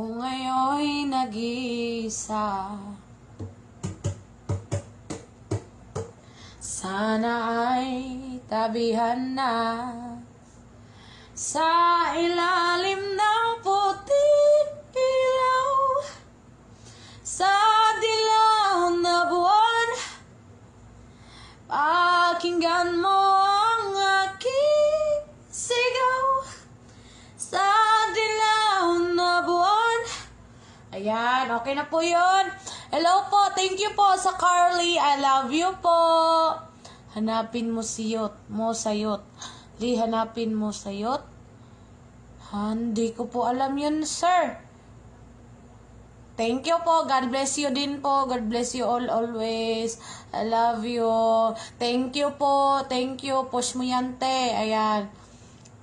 kung ngayon'y nag-iisa. Sana ay tabihan na sa ilalim ng puting ilaw, sa dilaw na buwan. Pakinggan mo ang aking sigaw sa dilaw na buwan. Ayan, okay na po yun. Hello po, thank you po sa Carly. I love you po. Hanapin mo siyot, mo sayot. Di hanapin mo sayot. Hindi ko po alam yun, sir. Thank you po. God bless you din po. God bless you all always. I love you. Thank you po. Thank you. Push mo yan, te. Ayan.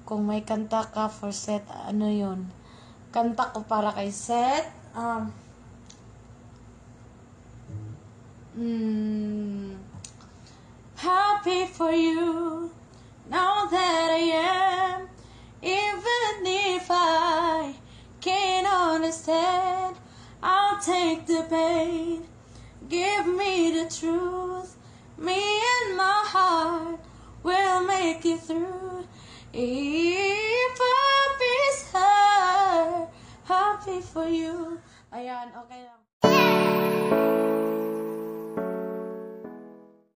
Kung may kanta ka for Seth, ano yun? Kanta ko para kay Seth. Happy for you, now that I am, even if I can't understand, I'll take the pain, give me the truth, me and my heart will make it through. If happy is her, happy for you. Ayan, okay lang.